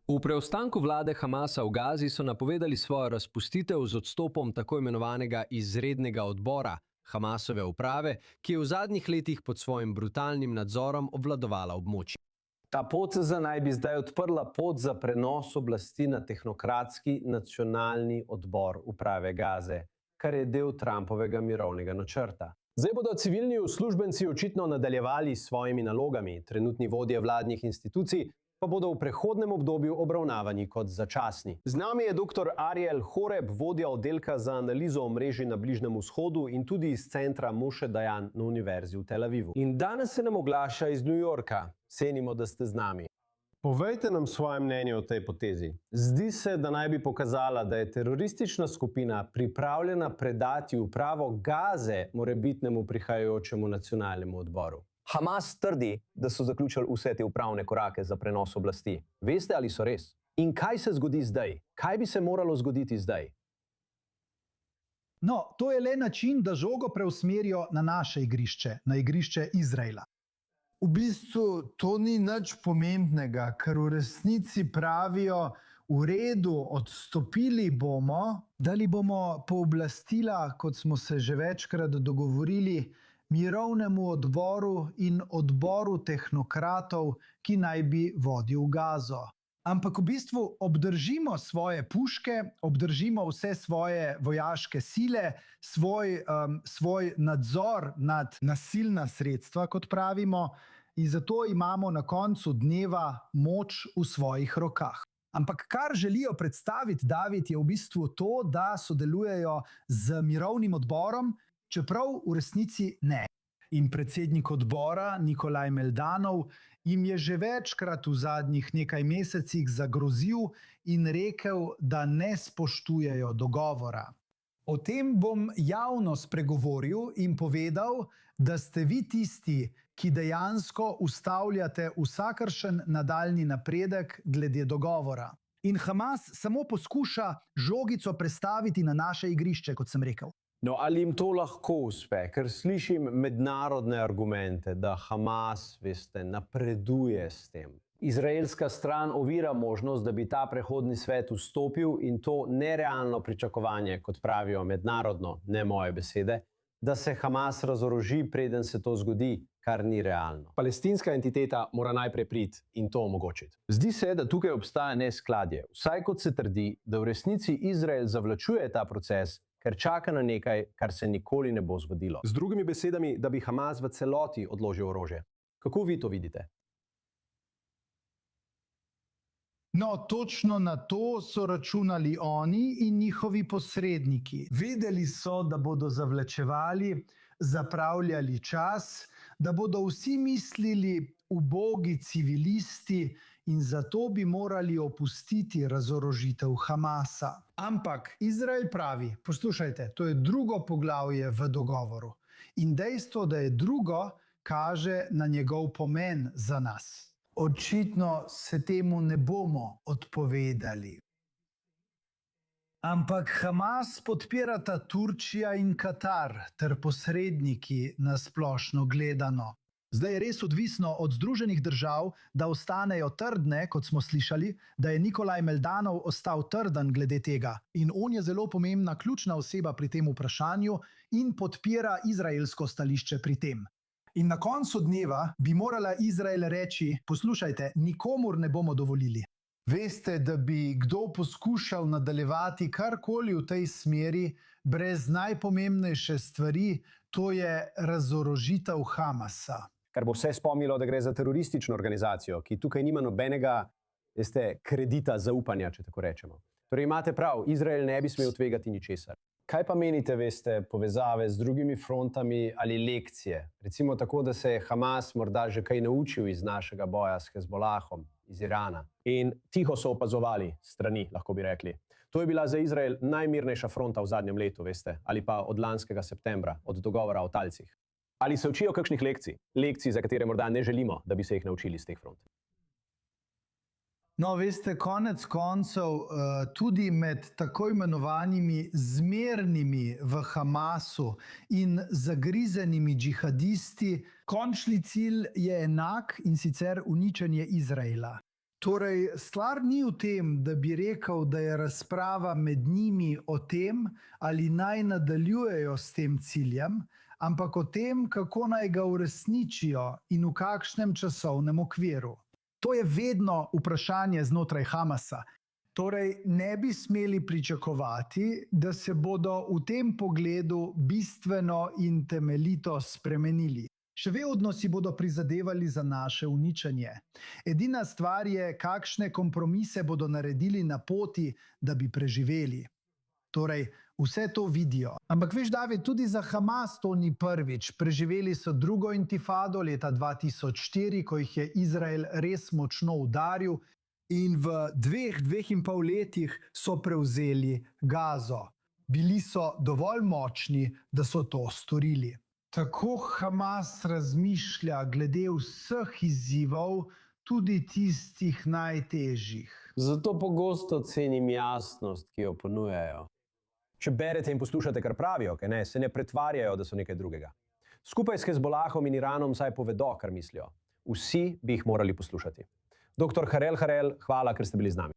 V preostanku vlade Hamasa v Gazi so napovedali svojo razpustitev z odstopom tako imenovanega izrednega odbora Hamasove uprave, ki je v zadnjih letih pod svojim brutalnim nadzorom obvladovala območje. Ta poteza naj bi zdaj odprla pot za prenos oblasti na tehnokratski nacionalni odbor uprave Gaze, kar je del Trumpovega mirovnega načrta. Zdaj bodo civilni uslužbenci očitno nadaljevali s svojimi nalogami, trenutni vodje vladnih institucij pa bodo v prehodnem obdobju obravnavani kot začasni. Z nami je dr. Ariel Horeb, vodja oddelka za analizo omrežij na Bližnjem vzhodu in tudi iz centra Moshe Dayan na Univerzi v Tel Avivu. In danes se nam oglaša iz New Yorka. Cenimo, da ste z nami. Povejte nam svoje mnenje o tej potezi. Zdi se, da naj bi pokazala, da je teroristična skupina pripravljena predati upravo Gaze morebitnemu prihajajočemu nacionalnemu odboru. Hamas trdi, da so zaključili vse te upravne korake za prenos oblasti. Veste, ali so res? In kaj se zgodi zdaj? Kaj bi se moralo zgoditi zdaj? No, to je le način, da žogo preusmerijo na naše igrišče, na igrišče Izraela. V bistvu to ni nič pomembnega, ker v resnici pravijo, v redu, odstopili bomo, dali bomo pooblastila, kot smo se že večkrat dogovorili, mirovnemu odboru in odboru tehnokratov, ki naj bi vodil Gazo. Ampak v bistvu obdržimo svoje puške, obdržimo vse svoje vojaške sile, svoj nadzor nad nasilna sredstva, kot pravimo, in zato imamo na koncu dneva moč v svojih rokah. Ampak kar želijo predstaviti David je v bistvu to, da sodelujejo z mirovnim odborom, čeprav v resnici ne. In predsednik odbora Nikolaj Meldanov jim je že večkrat v zadnjih nekaj mesecih zagrozil in rekel, da ne spoštujejo dogovora. O tem bom javno spregovoril in povedal, da ste vi tisti, ki dejansko ustavljate vsakršen nadaljnji napredek glede dogovora. In Hamas samo poskuša žogico prestaviti na naše igrišče, kot sem rekel. No, ali jim to lahko uspe? Ker slišim mednarodne argumente, da Hamas, veste, napreduje s tem. Izraelska stran ovira možnost, da bi ta prehodni svet vstopil in to nerealno pričakovanje, kot pravijo mednarodno, ne moje besede, da se Hamas razoroži, preden se to zgodi, kar ni realno. Palestinska entiteta mora najprej priti in to omogočiti. Zdi se, da tukaj obstaja neskladje. Vsaj kot se trdi, da v resnici Izrael zavlačuje ta proces, ker čaka na nekaj, kar se nikoli ne bo zgodilo. Z drugimi besedami, da bi Hamas v celoti odložil orožje. Kako vi to vidite? No, točno na to so računali oni in njihovi posredniki. Vedeli so, da bodo zavlačevali, zapravljali čas, da bodo vsi mislili ubogi civilisti in zato bi morali opustiti razorožitev Hamasa. Ampak Izrael pravi, poslušajte, to je drugo poglavje v dogovoru. In dejstvo, da je drugo, kaže na njegov pomen za nas. Očitno se temu ne bomo odpovedali. Ampak Hamas podpirata Turčija in Katar ter posredniki na splošno gledano. Zdaj je res odvisno od Združenih držav, da ostanejo trdne, kot smo slišali, da je Nikolaj Meldanov ostal trden glede tega. In on je zelo pomembna, ključna oseba pri tem vprašanju in podpira izraelsko stališče pri tem. In na koncu dneva bi morala Izrael reči, poslušajte, nikomur ne bomo dovolili. Veste, da bi kdo poskušal nadaljevati karkoli v tej smeri brez najpomembnejše stvari, to je razorožitev Hamasa. Kar bo vse spomnilo, da gre za teroristično organizacijo, ki tukaj nima nobenega, veste, kredita zaupanja, če tako rečemo. Torej imate prav, Izrael ne bi smel tvegati ničesar. Kaj pa menite, veste, povezave z drugimi frontami ali lekcije? Recimo tako, da se je Hamas morda že kaj naučil iz našega boja s Hezbolahom, iz Irana. In tiho so opazovali strani, lahko bi rekli. To je bila za Izrael najmirnejša fronta v zadnjem letu, veste, ali pa od lanskega septembra, od dogovora o talcih. Ali se učijo kakšnih lekcij? Lekcij, za katere morda ne želimo, da bi se jih naučili z teh front. No, veste, konec koncev, tudi med tako imenovanimi zmernimi v Hamasu in zagrizenimi džihadisti, končni cilj je enak in sicer uničenje Izraela. Torej, stvar ni v tem, da bi rekel, da je razprava med njimi o tem, ali naj nadaljujejo s tem ciljem, ampak o tem, kako naj ga uresničijo in v kakšnem časovnem okviru. To je vedno vprašanje znotraj Hamasa. Torej, ne bi smeli pričakovati, da se bodo v tem pogledu bistveno in temeljito spremenili. Še vedno si bodo prizadevali za naše uničenje. Edina stvar je, kakšne kompromise bodo naredili na poti, da bi preživeli. Torej, vse to vidijo. Ampak veš, David, tudi za Hamas to ni prvič. Preživeli so drugo intifado leta 2004, ko jih je Izrael res močno udaril, in v dveh in pol letih so prevzeli Gazo. Bili so dovolj močni, da so to storili. Tako Hamas razmišlja glede vseh izzivov, tudi tistih najtežjih. Zato pogosto cenim jasnost, ki jo ponujajo. Če berete in poslušate, kar pravijo, se ne pretvarjajo, da so nekaj drugega. Skupaj s Hezbolahom in Iranom saj povedo, kar mislijo. Vsi bi jih morali poslušati. Dr. Harel Harel, hvala, ker ste bili z nami.